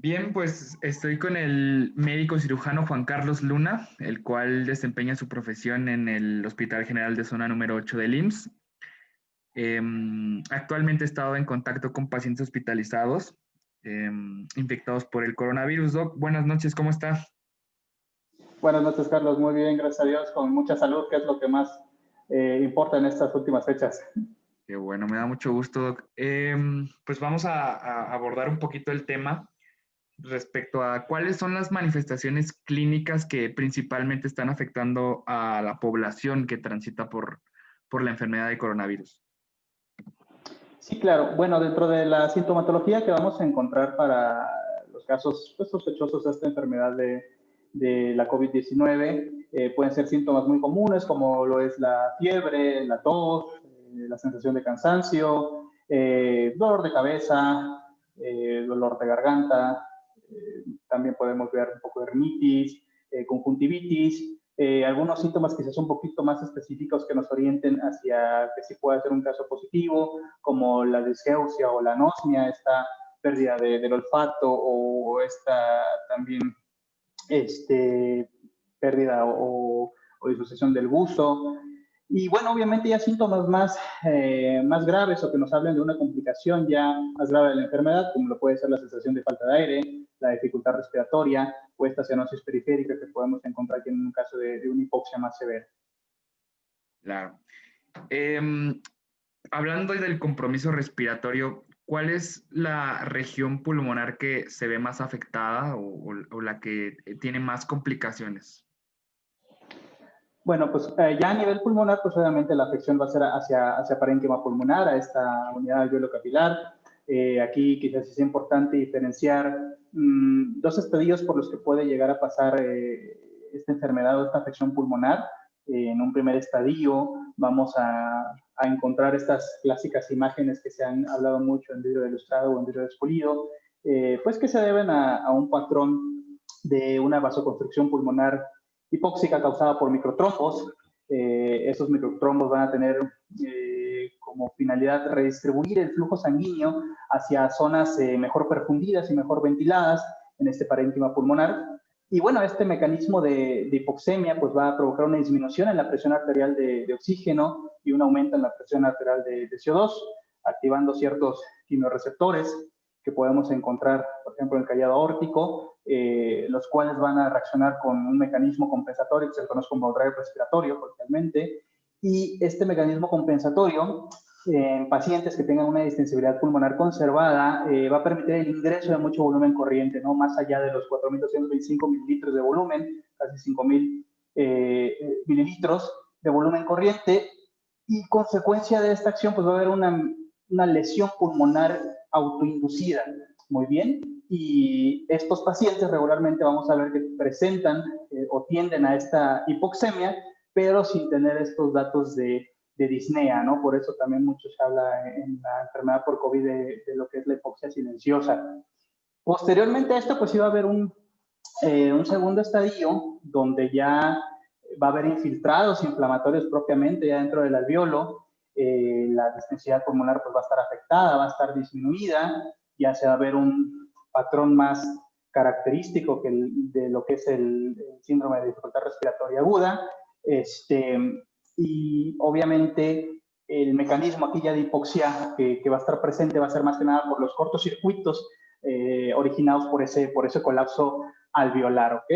Bien, pues estoy con el médico cirujano Juan Carlos Luna, el cual desempeña su profesión en el Hospital General de Zona número 8 del IMSS. Actualmente he estado en contacto con pacientes hospitalizados infectados por el coronavirus. Doc, buenas noches, ¿cómo está? Buenas noches, Carlos. Muy bien, gracias a Dios, con mucha salud, que es lo que más importa en estas últimas fechas. Qué bueno, me da mucho gusto, Doc. Pues vamos a abordar un poquito el tema respecto a cuáles son las manifestaciones clínicas que principalmente están afectando a la población que transita por la enfermedad de coronavirus. Sí, claro. Bueno, dentro de la sintomatología que vamos a encontrar para los casos pues, sospechosos de esta enfermedad de la COVID-19, pueden ser síntomas muy comunes como lo es la fiebre, la tos, la sensación de cansancio, dolor de cabeza, dolor de garganta, también podemos ver un poco de rinitis, conjuntivitis, algunos síntomas quizás un poquito más específicos que nos orienten hacia que sí puede ser un caso positivo, como la disgeusia o la anosmia, esta pérdida del olfato o esta también pérdida o disociación del gusto. Y bueno, obviamente ya síntomas más graves o que nos hablen de una complicación ya más grave de la enfermedad, como lo puede ser la sensación de falta de aire, la dificultad respiratoria o esta cianosis periférica que podemos encontrar aquí en un caso de una hipoxia más severa. Claro. Hablando del compromiso respiratorio, ¿cuál es la región pulmonar que se ve más afectada o la que tiene más complicaciones? Bueno, pues ya a nivel pulmonar, pues obviamente la afección va a ser hacia parénquima pulmonar, a esta unidad alveolo capilar. Aquí quizás es importante diferenciar dos estadios por los que puede llegar a pasar esta enfermedad o esta afección pulmonar. En un primer estadio vamos a encontrar estas clásicas imágenes que se han hablado mucho en vidrio ilustrado o en vidrio despulido, pues que se deben a un patrón de una vasoconstricción pulmonar hipóxica causada por microtrombos. Esos microtrombos van a tener como finalidad redistribuir el flujo sanguíneo hacia zonas mejor perfundidas y mejor ventiladas en este parénquima pulmonar. Y bueno, este mecanismo de hipoxemia pues va a provocar una disminución en la presión arterial de oxígeno y un aumento en la presión arterial de CO2, activando ciertos quimioreceptores que podemos encontrar, por ejemplo, en el callado aórtico, los cuales van a reaccionar con un mecanismo compensatorio que se conoce como drive respiratorio, coloquialmente, y este mecanismo compensatorio en pacientes que tengan una distensibilidad pulmonar conservada va a permitir el ingreso de mucho volumen corriente, ¿no? Más allá de los 4.225 mililitros de volumen, casi 5.000 mililitros de volumen corriente, y consecuencia de esta acción pues va a haber una lesión pulmonar autoinducida. Muy bien. Y estos pacientes regularmente vamos a ver que presentan o tienden a esta hipoxemia, pero sin tener estos datos de disnea, ¿no? Por eso también mucho se habla en la enfermedad por COVID de lo que es la hipoxia silenciosa. Posteriormente a esto, pues iba a haber un segundo estadio donde ya va a haber infiltrados inflamatorios propiamente ya dentro del alveolo, la distensidad pulmonar pues va a estar afectada, va a estar disminuida, ya se va a ver un patrón más característico de lo que es el síndrome de dificultad respiratoria aguda, y obviamente el mecanismo aquí ya de hipoxia que va a estar presente va a ser más que nada por los cortocircuitos originados por ese colapso alveolar, ¿ok?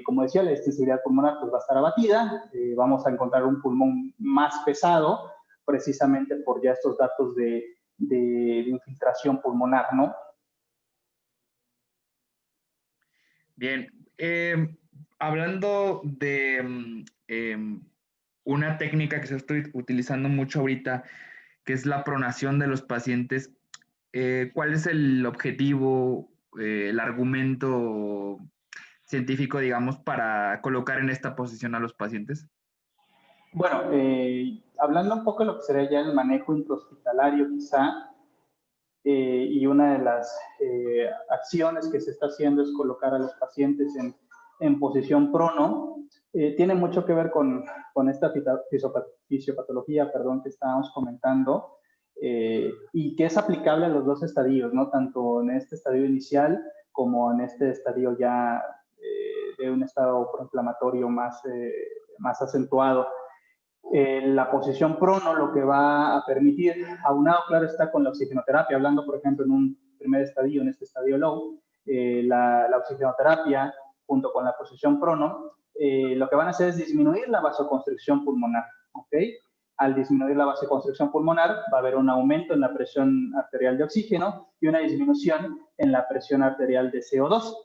Como decía, la extensibilidad pulmonar pues, va a estar abatida, vamos a encontrar un pulmón más pesado, precisamente por ya estos datos de infiltración pulmonar, ¿no? Bien, hablando de una técnica que se está utilizando mucho ahorita, que es la pronación de los pacientes, ¿cuál es el objetivo, el argumento científico, digamos, para colocar en esta posición a los pacientes? Bueno, hablando un poco de lo que sería ya el manejo intrahospitalario quizá, y una de las acciones que se está haciendo es colocar a los pacientes en posición prono. Tiene mucho que ver con esta fisiopatología, perdón, que estábamos comentando, y que es aplicable a los dos estadios, ¿no? Tanto en este estadio inicial como en este estadio ya de un estado proinflamatorio más acentuado. La posición prono lo que va a permitir, aunado, claro está, con la oxigenoterapia, hablando, por ejemplo, en un primer estadio, en este estadio low, la oxigenoterapia junto con la posición prono, lo que van a hacer es disminuir la vasoconstricción pulmonar, ¿ok? Al disminuir la vasoconstricción pulmonar va a haber un aumento en la presión arterial de oxígeno y una disminución en la presión arterial de CO2.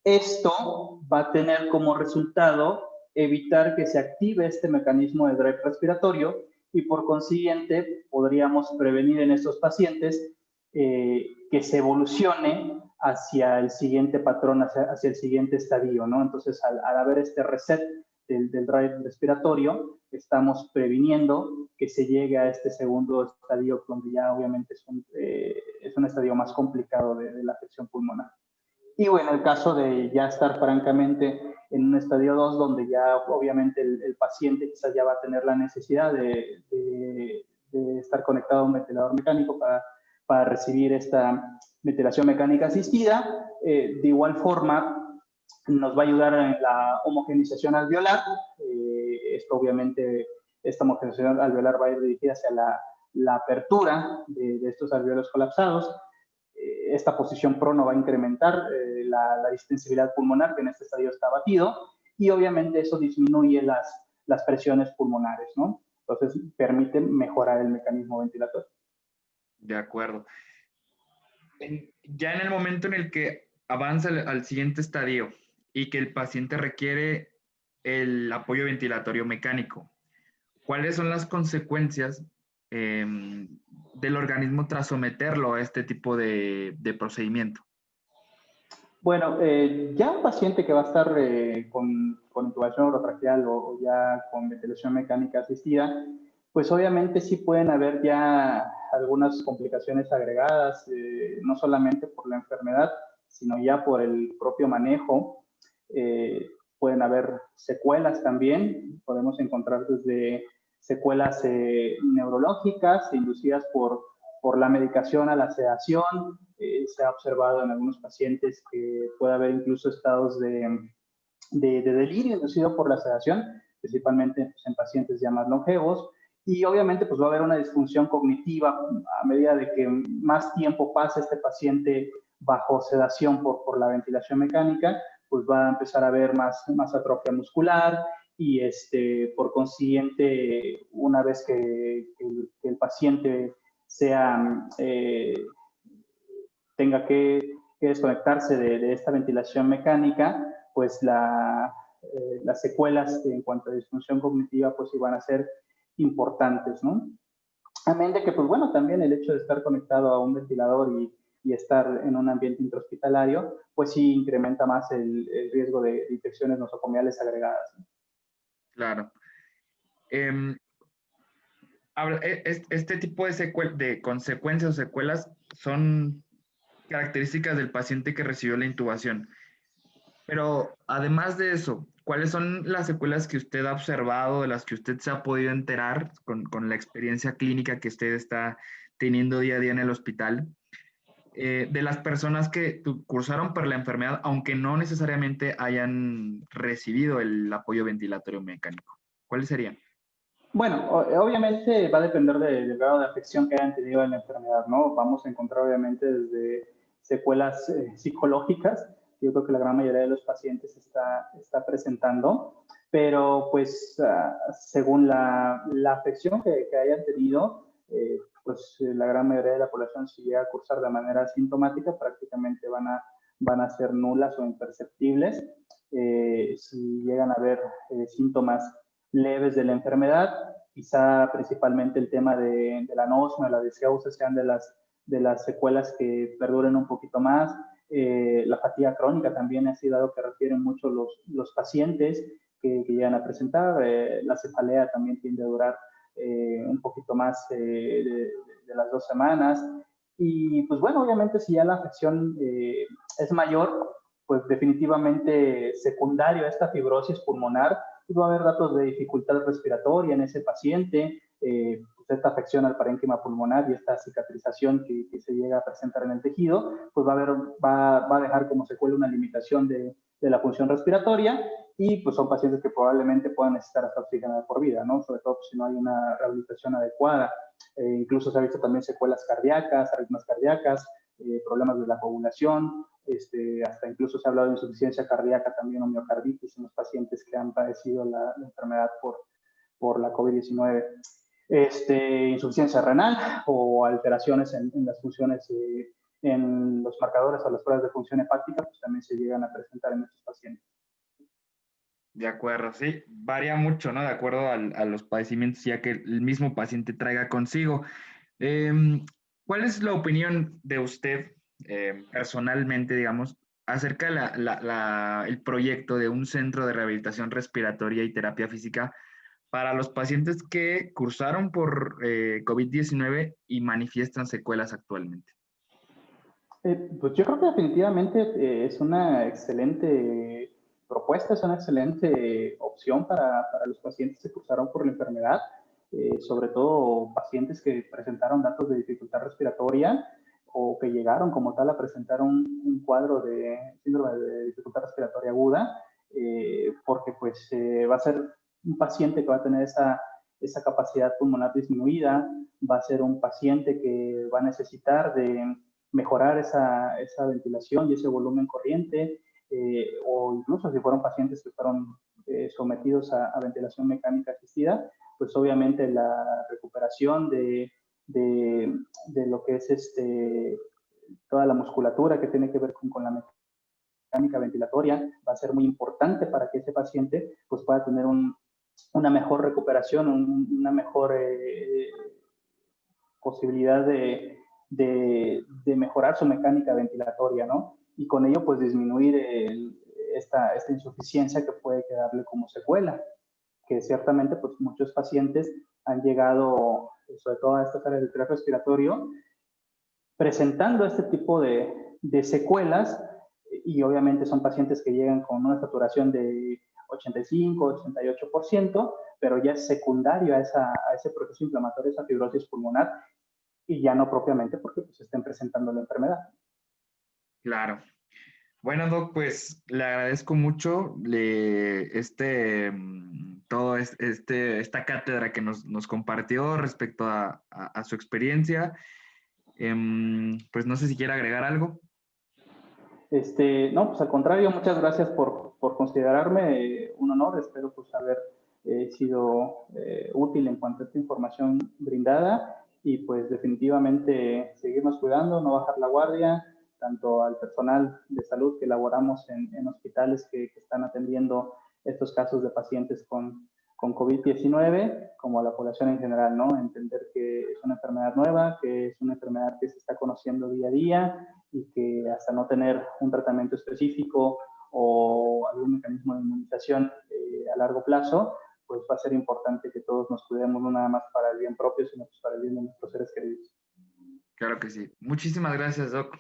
Esto va a tener como resultado evitar que se active este mecanismo de drive respiratorio y por consiguiente podríamos prevenir en estos pacientes que se evolucione hacia el siguiente patrón, hacia el siguiente estadio, ¿no? Entonces, al haber este reset del drive respiratorio, estamos previniendo que se llegue a este segundo estadio, donde ya obviamente es un estadio más complicado de la afección pulmonar. Y bueno, en el caso de ya estar francamente en un estadio 2, donde ya obviamente el paciente quizás ya va a tener la necesidad de estar conectado a un ventilador mecánico para recibir esta ventilación mecánica asistida. De igual forma, nos va a ayudar en la homogenización alveolar. Esto obviamente, esta homogenización alveolar va a ir dirigida hacia la apertura de estos alveolos colapsados. Esta posición prono va a incrementar la distensibilidad pulmonar, que en este estadio está batido, y obviamente eso disminuye las presiones pulmonares, ¿no? Entonces, permite mejorar el mecanismo ventilatorio. De acuerdo. Ya en el momento en el que avanza al siguiente estadio y que el paciente requiere el apoyo ventilatorio mecánico, ¿cuáles son las consecuencias del organismo tras someterlo a este tipo de procedimiento? Bueno, ya un paciente que va a estar con intubación orotraqueal o ya con ventilación mecánica asistida, pues obviamente sí pueden haber ya algunas complicaciones agregadas, no solamente por la enfermedad, sino ya por el propio manejo. Pueden haber secuelas también, podemos encontrar desde secuelas neurológicas inducidas por la medicación a la sedación. Se ha observado en algunos pacientes que puede haber incluso estados de delirio inducido por la sedación, principalmente pues, en pacientes ya más longevos. Y obviamente pues va a haber una disfunción cognitiva a medida de que más tiempo pasa este paciente bajo sedación por la ventilación mecánica, pues va a empezar a haber más atrofia muscular y por consiguiente, una vez que el paciente tenga que desconectarse de esta ventilación mecánica, pues las secuelas en cuanto a disfunción cognitiva pues iban a ser importantes, ¿no? Amén de que, pues bueno, también el hecho de estar conectado a un ventilador y estar en un ambiente intrahospitalario, pues sí incrementa más el riesgo de infecciones nosocomiales agregadas, ¿no? Claro. Este tipo de consecuencias o secuelas son características del paciente que recibió la intubación. Pero además de eso, ¿cuáles son las secuelas que usted ha observado, de las que usted se ha podido enterar con la experiencia clínica que usted está teniendo día a día en el hospital, de las personas que cursaron por la enfermedad, aunque no necesariamente hayan recibido el apoyo ventilatorio mecánico? ¿Cuáles serían? Bueno, obviamente va a depender del grado de afección que hayan tenido en la enfermedad, ¿no? Vamos a encontrar obviamente desde secuelas psicológicas, que yo creo que la gran mayoría de los pacientes está presentando, pero pues según la afección que hayan tenido, pues la gran mayoría de la población, si llega a cursar de manera asintomática, prácticamente van a ser nulas o imperceptibles. Si llegan a haber síntomas leves de la enfermedad, quizá principalmente el tema de la anosmia, la disgeusia sean de las secuelas que perduren un poquito más. La fatiga crónica también ha sido algo que refieren mucho los pacientes que llegan a presentar. La cefalea también tiende a durar un poquito más de las 2 semanas. Y pues bueno, obviamente si ya la afección es mayor, pues definitivamente secundario a esta fibrosis pulmonar, va a haber datos de dificultad respiratoria en ese paciente, pues esta afección al parénquima pulmonar y esta cicatrización que se llega a presentar en el tejido, pues va a dejar como secuela una limitación de la función respiratoria y pues son pacientes que probablemente puedan necesitar hasta oxígeno de por vida, ¿no? Sobre todo pues, si no hay una rehabilitación adecuada. Incluso se ha visto también secuelas cardíacas, arritmias cardíacas, problemas de la coagulación, hasta incluso se ha hablado de insuficiencia cardíaca también o miocarditis en los pacientes que han padecido la enfermedad por la COVID-19. Insuficiencia renal o alteraciones en las funciones, en los marcadores o las pruebas de función hepática, pues también se llegan a presentar en estos pacientes. De acuerdo, sí, varía mucho, ¿no? De acuerdo a los padecimientos, ya que el mismo paciente traiga consigo. ¿Cuál es la opinión de usted, personalmente, digamos, acerca de el proyecto de un centro de rehabilitación respiratoria y terapia física para los pacientes que cursaron por COVID-19 y manifiestan secuelas actualmente? Pues yo creo que definitivamente es una excelente propuesta, es una excelente opción para los pacientes que cursaron por la enfermedad, sobre todo pacientes que presentaron datos de dificultad respiratoria o que llegaron como tal a presentar un cuadro de síndrome de dificultad respiratoria aguda, porque pues va a ser un paciente que va a tener esa capacidad pulmonar disminuida, va a ser un paciente que va a necesitar de mejorar esa ventilación y ese volumen corriente, o incluso si fueron pacientes que fueron sometidos a ventilación mecánica asistida, pues obviamente la recuperación de lo que es toda la musculatura que tiene que ver con la mecánica ventilatoria va a ser muy importante para que ese paciente pues, pueda tener una mejor recuperación, una mejor posibilidad de mejorar su mecánica ventilatoria, ¿no? Y con ello, pues, disminuir esta insuficiencia que puede quedarle como secuela, que ciertamente, pues, muchos pacientes han llegado, sobre todo a estas áreas del tráfico respiratorio, presentando este tipo de secuelas, y obviamente son pacientes que llegan con una saturación de 85-88%, pero ya es secundario a ese proceso inflamatorio, esa fibrosis pulmonar, y ya no propiamente porque pues, estén presentando la enfermedad. Claro. Bueno, Doc, pues le agradezco mucho esta cátedra que nos compartió respecto a su experiencia. Pues no sé si quiere agregar algo. No, pues al contrario, muchas gracias por considerarme, un honor, espero pues haber sido útil en cuanto a esta información brindada y pues definitivamente seguirnos cuidando, no bajar la guardia, tanto al personal de salud que laboramos en hospitales que están atendiendo estos casos de pacientes con COVID-19, como a la población en general, ¿no? Entender que es una enfermedad nueva, que es una enfermedad que se está conociendo día a día y que hasta no tener un tratamiento específico o algún mecanismo de inmunización a largo plazo, pues va a ser importante que todos nos cuidemos no nada más para el bien propio, sino pues para el bien de nuestros seres queridos. Claro que sí. Muchísimas gracias, Doc.